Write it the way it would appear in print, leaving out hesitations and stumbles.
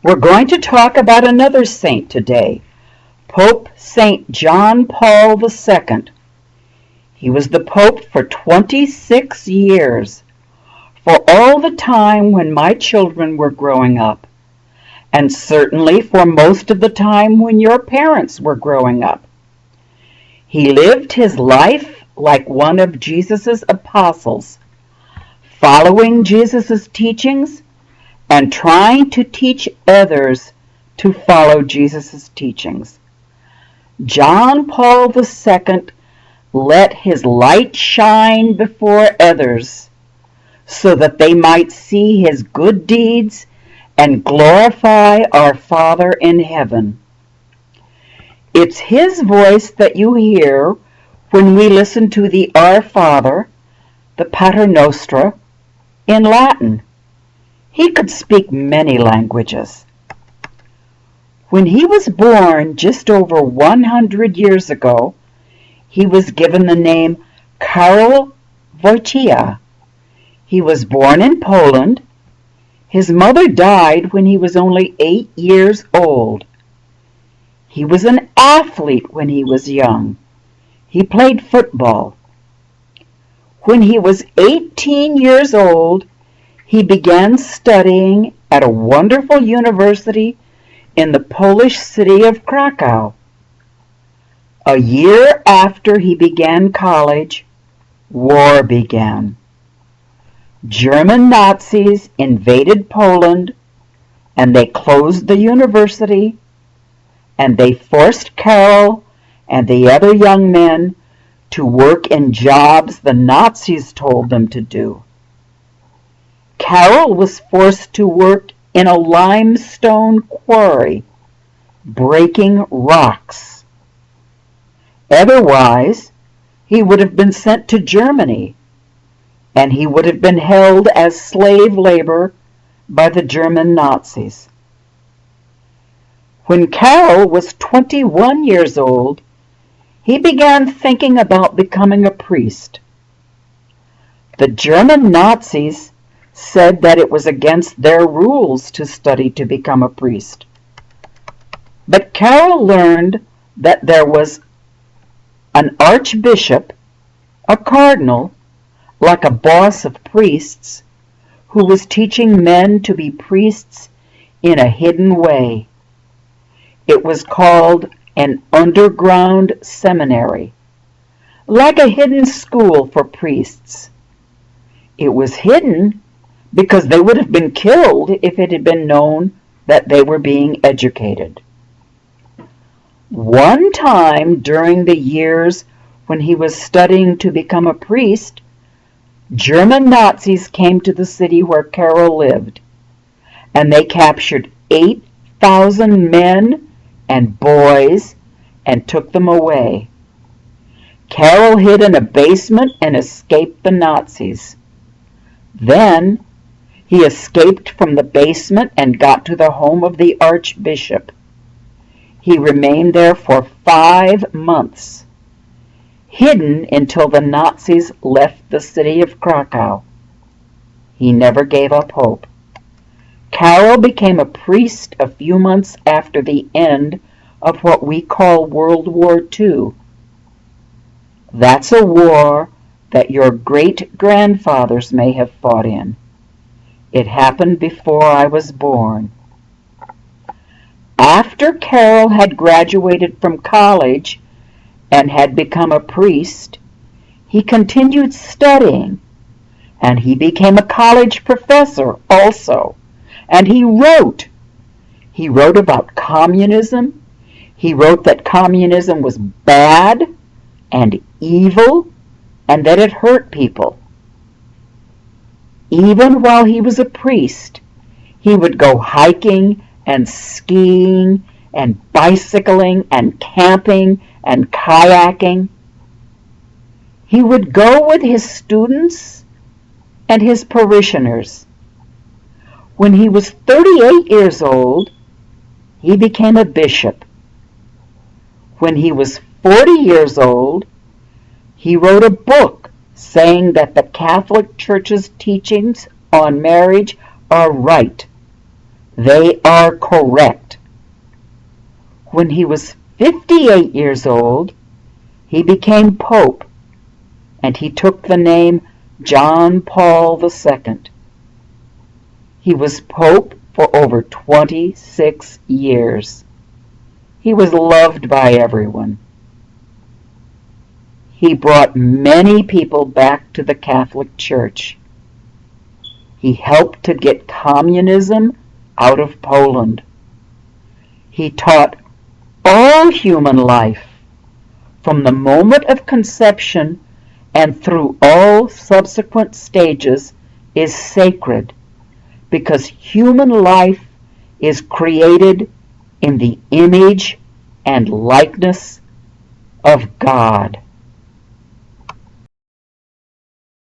We're going to talk about another saint today, Pope St. John Paul II. He was the Pope for 26 years, for all the time when my children were growing up, and certainly for most of the time when your parents were growing up. He lived his life like one of Jesus' apostles, following Jesus' teachings and trying to teach others to follow Jesus' teachings. John Paul II let his light shine before others so that they might see his good deeds and glorify our Father in heaven. It's his voice that you hear when we listen to the Our Father, the Pater Noster, in Latin. He could speak many languages. When he was born just over 100 years ago, he was given the name Karol Wojtyla. He was born in Poland. His mother died when he was only 8 years old. He was an athlete when he was young. He played football. When he was 18 years old, he began studying at a wonderful university in the Polish city of Krakow. A year after he began college, war began. German Nazis invaded Poland, and they closed the university, and they forced Karol and the other young men to work in jobs the Nazis told them to do. Karol was forced to work in a limestone quarry, breaking rocks. Otherwise, he would have been sent to Germany, and he would have been held as slave labor by the German Nazis. When Karol was 21 years old, he began thinking about becoming a priest. The German Nazis said that it was against their rules to study to become a priest. But Karol learned that there was an archbishop, a cardinal, like a boss of priests, who was teaching men to be priests in a hidden way. It was called an underground seminary, like a hidden school for priests. It was hidden because they would have been killed if it had been known that they were being educated. One time during the years when he was studying to become a priest, German Nazis came to the city where Karol lived, and they captured 8,000 men and boys and took them away. Karol hid in a basement and escaped the Nazis. Then he escaped from the basement and got to the home of the archbishop. He remained there for 5 months, hidden until the Nazis left the city of Krakow. He never gave up hope. Karol became a priest a few months after the end of what we call World War II. That's a war that your great-grandfathers may have fought in. It happened before I was born. After Karol had graduated from college and had become a priest, he continued studying, and he became a college professor also, and he wrote. He wrote about communism. He wrote that communism was bad and evil and that it hurt people. Even while he was a priest, he would go hiking and skiing and bicycling and camping and kayaking. He would go with his students and his parishioners. When he was 38 years old, he became a bishop. When he was 40 years old, he wrote a book saying that the Catholic Church's teachings on marriage are right, They are correct. When he was 58 years old, he became Pope, and he took the name John Paul II. He was Pope for over 26 years. He was loved by everyone. He brought many people back to the Catholic Church. He helped to get communism out of Poland. He taught all human life, from the moment of conception and through all subsequent stages, is sacred, because human life is created in the image and likeness of God.